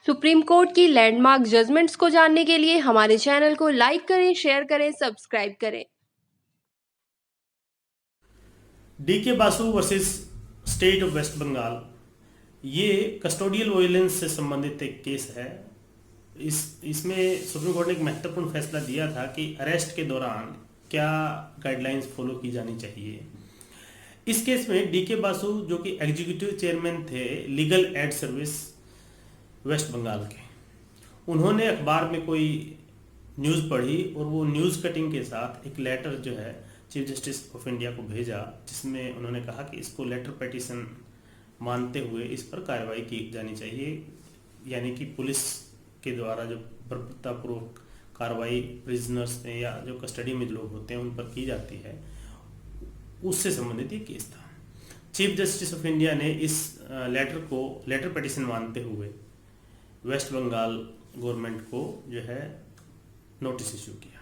Supreme court की landmark judgments को जानने के लिए हमारे चैनल को लाइक करें, शेयर करें, सब्सक्राइब करें। D K Basu versus state of West Bengal, ये कस्टोडियल वायलेंस से संबंधित एक केस है। इसमें सुप्रीम कोर्ट ने एक महत्वपूर्ण फैसला दिया था कि अरेस्ट के दौरान क्या गाइडलाइंस फॉलो की जानी चाहिए। इस केस में डीके बासु, जो कि एग्जीक्यूटिव चेयरमैन थे legal aid service West Bengal के, उन्होंने अखबार में कोई न्यूज़ पढ़ी और वो न्यूज़ कटिंग के साथ एक लेटर जो है चीफ जस्टिस ऑफ इंडिया को भेजा, जिसमें उन्होंने कहा कि इसको लेटर पेटिशन मानते हुए इस पर कार्रवाई की जानी चाहिए, यानी कि पुलिस के द्वारा जो बर्बरतापूर्वक कार्रवाई प्रिजनर्स में या जो कस्टडी में लोग होते हैं उन पर की जाती है, उससे संबंधित ये केस था। चीफ जस्टिस ऑफ इंडिया ने इस लेटर पेटिशन मानते हुए वेस्ट बंगाल गवर्नमेंट को जो है नोटिस इशू किया।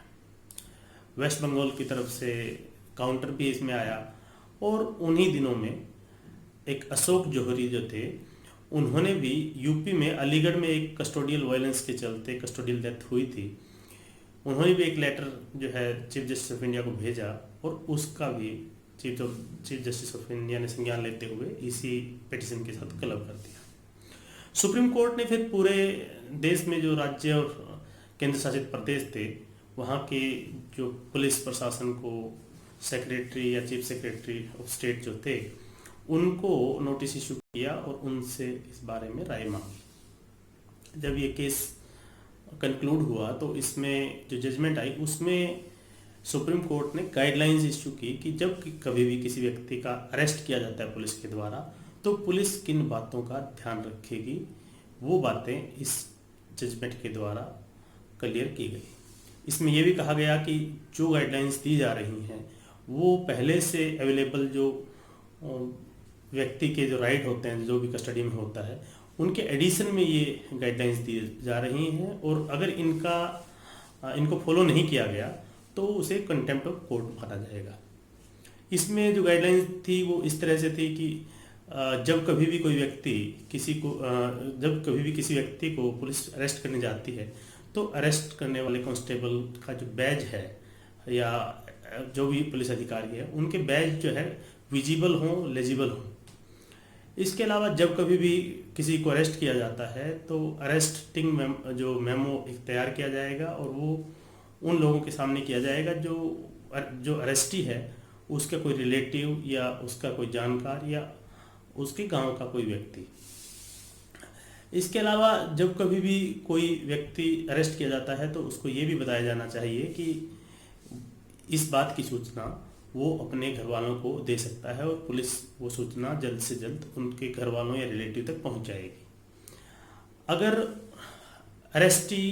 वेस्ट बंगाल की तरफ से काउंटर भी इसमें आया और उन्हीं दिनों में एक अशोक जौहरी जो थे, उन्होंने भी यूपी में अलीगढ़ में एक कस्टोडियल वायलेंस के चलते कस्टोडियल डेथ हुई थी, उन्होंने भी एक लेटर जो है चीफ जस्टिस ऑफ इंडिया को भेजा और उसका भी चीफ जस्टिस ऑफ इंडिया ने संज्ञान लेते हुए इसी पिटीशन के साथ क्लब कर दिया। सुप्रीम कोर्ट ने फिर पूरे देश में जो राज्य और केंद्र शासित प्रदेश थे, वहाँ के जो पुलिस प्रशासन को सेक्रेटरी या चीफ सेक्रेटरी ऑफ स्टेट जो थे, उनको नोटिस इशू किया और उनसे इस बारे में राय मांगी। जब ये केस कंक्लूड हुआ तो इसमें जो जजमेंट आई उसमें सुप्रीम कोर्ट ने गाइडलाइंस इशू की कि जब कभी भी किसी व्यक्ति का अरेस्ट किया जाता है पुलिस के द्वारा, तो पुलिस किन बातों का ध्यान रखेगी, वो बातें इस जजमेंट के द्वारा क्लियर की गई। इसमें यह भी कहा गया कि जो गाइडलाइंस दी जा रही हैं वो पहले से अवेलेबल जो व्यक्ति के जो राइट होते हैं, जो भी कस्टडी में होता है, उनके एडिशन में ये गाइडलाइंस दी जा रही हैं और अगर इनको फॉलो नहीं किया गया तो उसे कंटेम्प्ट ऑफ कोर्ट माना जाएगा। इसमें जो गाइडलाइंस थी वो इस तरह से थी कि जब कभी भी किसी व्यक्ति को पुलिस अरेस्ट करने जाती है तो अरेस्ट करने वाले कांस्टेबल का जो बैज है या जो भी पुलिस अधिकारी है, उनके बैज जो है विजिबल हो, लेजिबल हो। इसके अलावा जब कभी भी किसी को अरेस्ट किया जाता है तो अरेस्टिंग मेमो एक तैयार किया जाएगा और वो उन लोगों के सामने किया जाएगा जो अरेस्टी है उसका कोई रिलेटिव या उसका कोई जानकार या उसके गांव का कोई व्यक्ति। इसके अलावा जब कभी भी कोई व्यक्ति अरेस्ट किया जाता है तो उसको ये भी बताया जाना चाहिए कि इस बात की सूचना वो अपने घर वालों को दे सकता है और पुलिस वो सूचना जल्द से जल्द उनके घर वालों या रिलेटिव तक पहुंच जाएगी। अगर अरेस्टी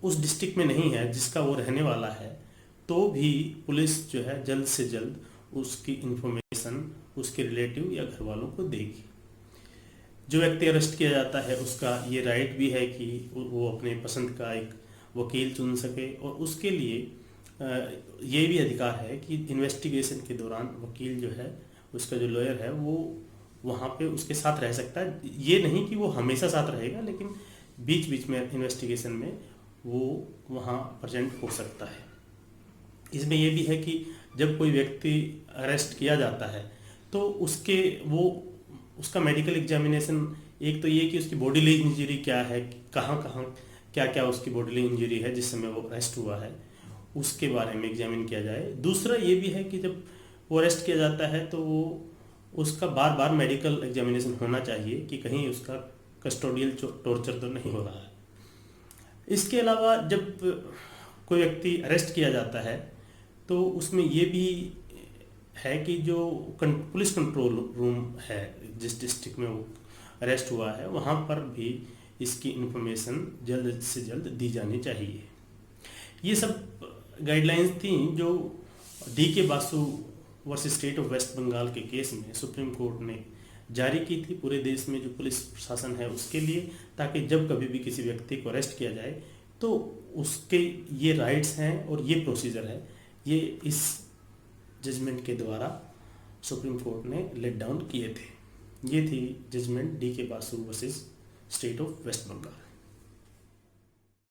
उस डिस्ट्रिक्ट में नहीं है जिसका वो रहने वाला है तो भी पुलिस जो है जल्द से जल्द उसकी इंफॉर्मेशन उसके रिलेटिव या घर वालों को देगी। जो व्यक्ति अरेस्ट किया जाता है उसका ये राइट भी है कि वो अपने पसंद का एक वकील चुन सके और उसके लिए ये भी अधिकार है कि इन्वेस्टिगेशन के दौरान वकील जो है, उसका जो लॉयर है, वो वहाँ पे उसके साथ रह सकता है। ये नहीं कि वो हमेशा साथ रहेगा, लेकिन बीच बीच में इन्वेस्टिगेशन में वो वहाँ प्रेजेंट हो सकता है। इसमें यह भी है कि जब कोई व्यक्ति अरेस्ट किया जाता है तो उसका मेडिकल एग्जामिनेशन, एक तो ये कि उसकी बॉडीली इंजरी क्या है, कहाँ कहाँ क्या क्या उसकी बॉडीली इंजरी है जिस समय वो अरेस्ट हुआ है, उसके बारे में एग्जामिन किया जाए। दूसरा ये भी है कि जब वो अरेस्ट किया जाता है तो वो उसका बार बार मेडिकल एग्जामिनेशन होना चाहिए कि कहीं उसका कस्टोडियल टॉर्चर तो नहीं हो रहा है। इसके अलावा जब कोई व्यक्ति अरेस्ट किया जाता है तो उसमें ये भी है कि जो पुलिस कंट्रोल रूम है जिस डिस्ट्रिक्ट में वो अरेस्ट हुआ है, वहाँ पर भी इसकी इन्फॉर्मेशन जल्द से जल्द दी जानी चाहिए। ये सब गाइडलाइंस थी जो D K Basu versus state of West Bengal के केस में सुप्रीम कोर्ट ने जारी की थी पूरे देश में जो पुलिस प्रशासन है उसके लिए, ताकि जब कभी भी किसी व्यक्ति को अरेस्ट किया जाए तो उसके ये राइट्स हैं और ये प्रोसीजर है, ये इस जजमेंट के द्वारा सुप्रीम कोर्ट ने लेट डाउन किए थे। ये थी judgement D K Basu versus state of West Bengal.